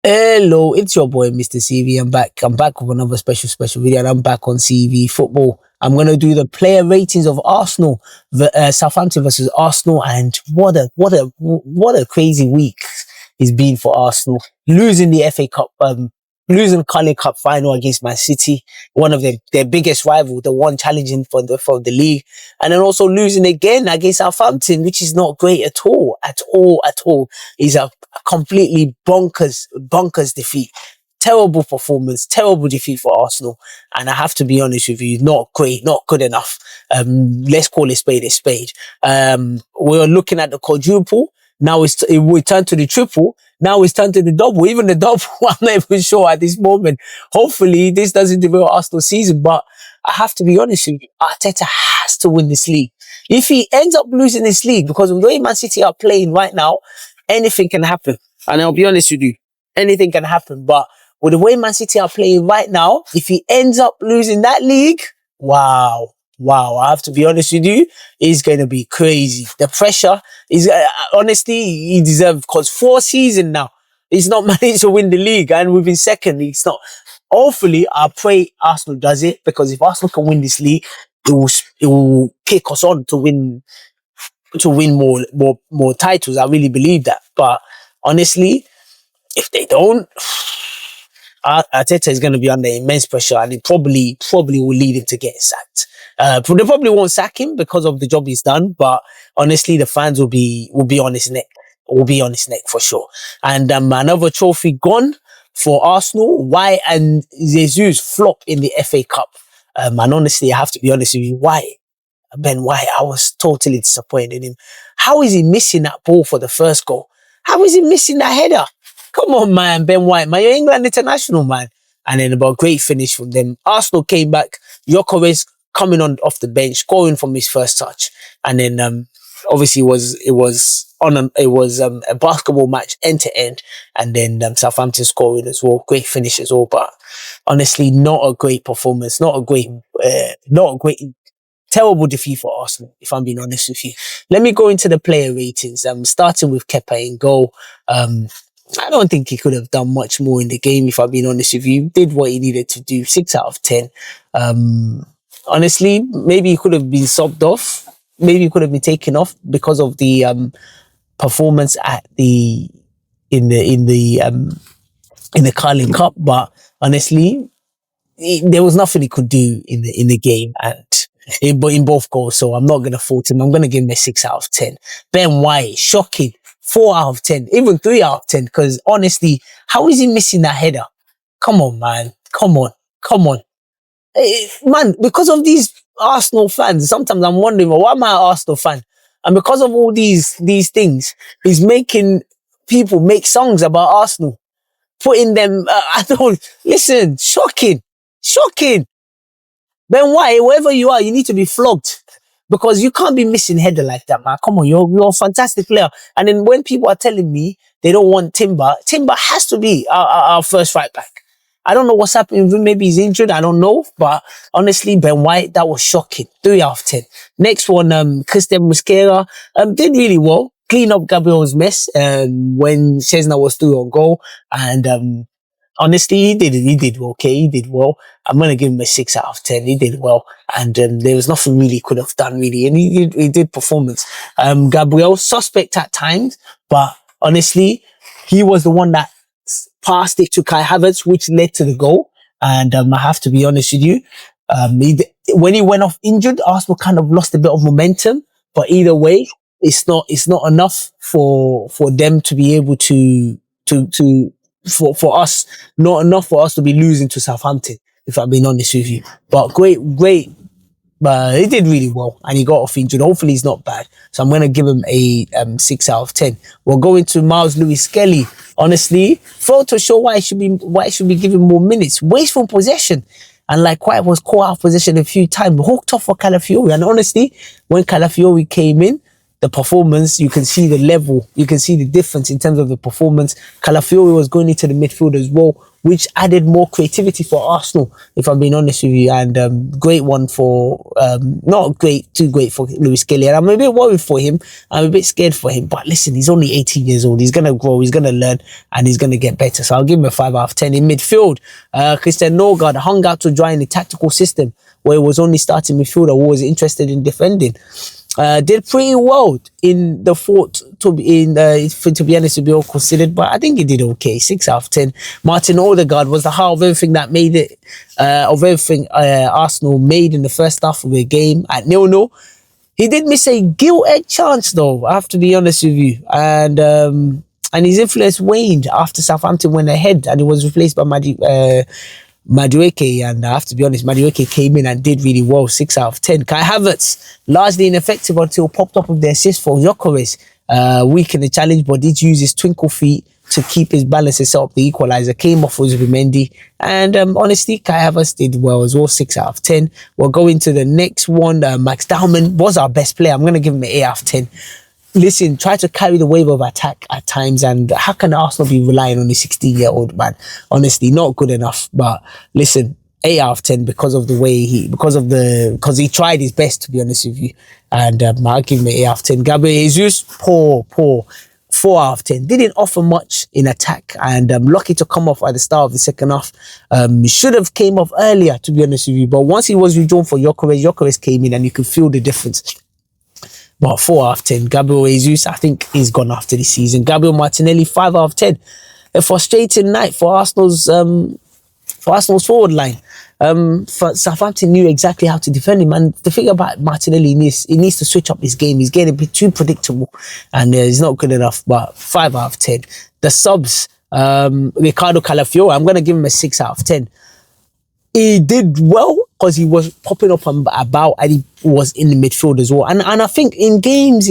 Hello, it's your boy Mr. CV. I'm back. I'm back with another special video, and I'm back on CV football. I'm gonna do the player ratings of Arsenal, Southampton versus Arsenal, and what a crazy week it's been for Arsenal. Losing the FA Cup, losing Carling Cup final against Man City, one of their biggest rival, the one challenging for the league, and then also losing again against Southampton, which is not great at all. Is a completely bonkers defeat. Terrible performance, terrible defeat for Arsenal. And I have to be honest with you, not great, not good enough. Let's call a spade a spade. We're looking at the quadruple. Now we turn to the triple. Now it's turned to the double. Even the double, I'm not even sure at this moment. Hopefully this doesn't derail Arsenal season, but I have to be honest with you, Arteta has to win this league. If he ends up losing this league, because of the way Man City are playing right now, anything can happen. And I'll be honest with you, anything can happen. But with the way Man City are playing right now, if he ends up losing that league, wow, I have to be honest with you, it's going to be crazy. The pressure is, honestly, he deserves, because 4 seasons now, he's not managed to win the league, and we've been second. It's not. Hopefully, I pray Arsenal does it, because if Arsenal can win this league, it will kick us on to win more titles. I really believe that. But honestly, if they don't, Arteta is going to be under immense pressure, and it probably will lead him to getting sacked. They probably won't sack him because of the job he's done, but honestly, the fans will be on his neck. Will be on his neck for sure. And another trophy gone for Arsenal. White and Jesus flop in the FA Cup. And honestly, I have to be honest with you, Ben White, I was totally disappointed in him. How is he missing that ball for the first goal? How is he missing that header? Come on, man, Ben White, man, you're England international, man. And then about great finish from them. Arsenal came back. Gyökeres coming on off the bench, scoring from his first touch. And then obviously it was a basketball match end to end. And then Southampton scoring as well. Great finish as well. But honestly, not a great performance. Not a great terrible defeat for Arsenal, if I'm being honest with you. Let me go into the player ratings. Starting with Kepa in goal. I don't think he could have done much more in the game, if I'm being honest with you. Did what he needed to do. 6 out of 10. Honestly, maybe he could have been subbed off. Maybe he could have been taken off because of the performance in the Carling Cup. But honestly, there was nothing he could do in the game, and in both goals. So I'm not going to fault him. I'm going to give him a 6 out of 10. Ben White, shocking. 4 out of 10, even 3 out of 10. Because honestly, how is he missing that header? Come on, man. Come on. Man, because of these Arsenal fans, sometimes I'm wondering, well, why am I an Arsenal fan? And because of all these things, he's making people make songs about Arsenal. Putting them, listen, shocking. Ben White, wherever you are, you need to be flogged, because you can't be missing header like that, man. Come on, you're a fantastic player. And then when people are telling me they don't want Timber has to be our first right back. I don't know what's happening with him. Maybe he's injured. I don't know. But honestly, Ben White, that was shocking. 3 out of 10. Next one, Christian Mosquera, did really well. Clean up Gabriel's mess when Chesney was through on goal. And honestly, he did okay. He did well. I'm going to give him a 6 out of 10. He did well. And there was nothing really he could have done, really. And he did performance. Gabriel, suspect at times. But honestly, he was the one that passed it to Kai Havertz, which led to the goal. And I have to be honest with you, when he went off injured, Arsenal kind of lost a bit of momentum. But either way, it's not enough for them to be able for us, not enough for us to be losing to Southampton, if I'm being honest with you. But great, but he did really well, and he got off injured. Hopefully he's not bad. So I'm going to give him a 6 out of 10. We'll go into Miles Lewis-Skelly. Honestly, failed to show why he should be given more minutes. Wasteful possession. And like White was caught out of possession a few times, hooked off for Calafiori. And honestly, when Calafiori came in, the performance, you can see the level, you can see the difference in terms of the performance. Calafiori was going into the midfield as well, which added more creativity for Arsenal, if I'm being honest with you. And great one for, not great, too great for Lewis Kelly. And I'm a bit worried for him. I'm a bit scared for him. But listen, he's only 18 years old. He's going to grow, he's going to learn, and he's going to get better. So I'll give him a 5 out of 10. In midfield, Christian Norgard hung out to dry in the tactical system, where he was only starting midfielder who was interested in defending. Did pretty well in the fort, to be honest, to be all considered, but I think he did okay. 6 out of 10. Martin Odegaard was the heart of everything that made it, Arsenal made in the first half of the game at 0-0. He did miss a gilt-edged chance, though, I have to be honest with you, and his influence waned after Southampton went ahead, and he was replaced by Madueke, and I have to be honest, Madueke came in and did really well. 6 out of 10. Kai Havertz, largely ineffective until popped up with the assist for Gyökeres. Weak in the challenge, but did use his twinkle feet to keep his balance and set up the equaliser. Came off with Mendy, and honestly, Kai Havertz did well as well. 6 out of 10. We'll go into the next one. Max Dowman was our best player. I'm going to give him an 8 out of 10. Listen, try to carry the wave of attack at times, and how can Arsenal be relying on a 16-year-old man? Honestly, not good enough. But listen, 8 out of 10 because he tried his best, to be honest with you. And I'll give him an 8 out of 10. Gabriel Jesus, poor. 4 out of 10. Didn't offer much in attack, and lucky to come off at the start of the second half. Should have came off earlier, to be honest with you. But once he was withdrawn for Gyökeres came in, and you could feel the difference. But 4 out of 10. Gabriel Jesus, I think he's gone after this season. Gabriel Martinelli, 5 out of 10. A frustrating night for Arsenal's forward line. For Southampton knew exactly how to defend him, and the thing about Martinelli, he needs to switch up his game. He's getting a bit too predictable, and he's not good enough. But 5 out of 10. The subs, Ricardo Calafiore, I'm going to give him a 6 out of 10. He did well because he was popping up and about, and he was in the midfield as well. And I think in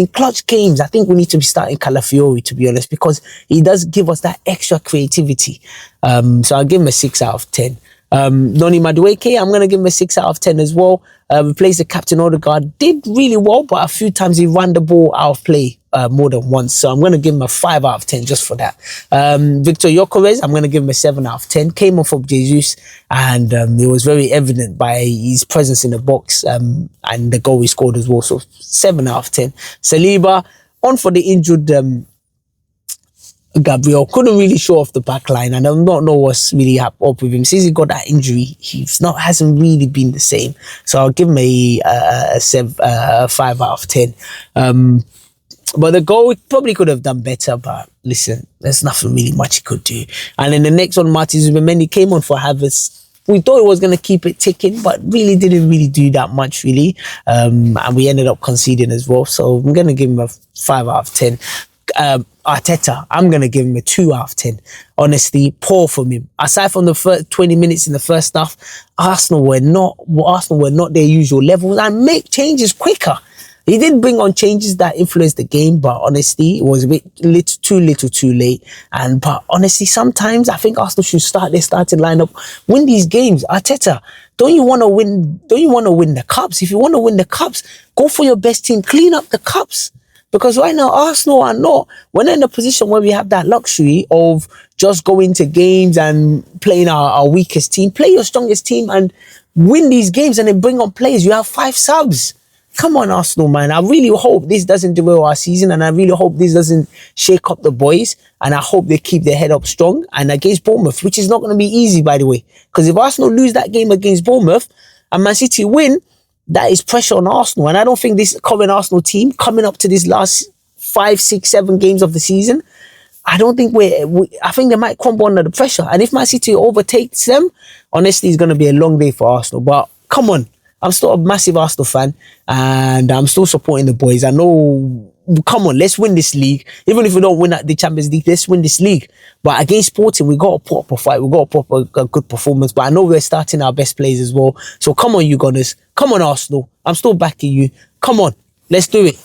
clutch games, I think we need to be starting Calafiore, to be honest, because he does give us that extra creativity. So I'll give him a 6 out of 10. Noni Madueke, I'm going to give him a 6 out of 10 as well. Replaced the captain Odegaard, did really well, but a few times he ran the ball out of play more than once. So I'm going to give him a 5 out of 10 just for that. Victor Gyökeres, I'm going to give him a 7 out of 10. Came off of Jesus, and it was very evident by his presence in the box and the goal he scored as well. So 7 out of 10. Saliba, on for the injured Gabriel, couldn't really show off the back line, and I don't know what's really up with him. Since he got that injury, hasn't really been the same. So I'll give him a 5 out of 10. But the goal probably could have done better, but listen, there's nothing really much he could do. And then the next one, Martin Zubimendi came on for Havertz. We thought he was going to keep it ticking, but really didn't really do that much, really. And we ended up conceding as well. So I'm going to give him a 5 out of 10. Arteta, I'm going to give him a 2 out of 10. Honestly, poor from him. Aside from the first 20 minutes in the first half, Arsenal were not their usual levels, and make changes quicker. He did bring on changes that influenced the game, but honestly, it was a bit too little too late. But honestly, sometimes I think Arsenal should start their starting lineup, win these games. Arteta, don't you want to win the cups? If you want to win the cups, go for your best team, clean up the cups. Because right now, Arsenal we're not in a position where we have that luxury of just going to games and playing our weakest team. Play your strongest team and win these games, and then bring on players. You have 5 subs. Come on, Arsenal, man. I really hope this doesn't derail our season, and I really hope this doesn't shake up the boys, and I hope they keep their head up strong. And against Bournemouth, which is not going to be easy, by the way, because if Arsenal lose that game against Bournemouth and Man City win, that is pressure on Arsenal. And I don't think this current Arsenal team, coming up to this last 5, 6, 7 games of the season, I don't think I think they might crumble under the pressure. And if Man City overtakes them, honestly, it's going to be a long day for Arsenal. But come on, I'm still a massive Arsenal fan, and I'm still supporting the boys. I know, come on, let's win this league. Even if we don't win at the Champions League, let's win this league. But against Sporting, we got to put up a fight. We got to put up a good performance. But I know we're starting our best players as well. So come on, you Gunners. Come on, Arsenal. I'm still backing you. Come on, let's do it.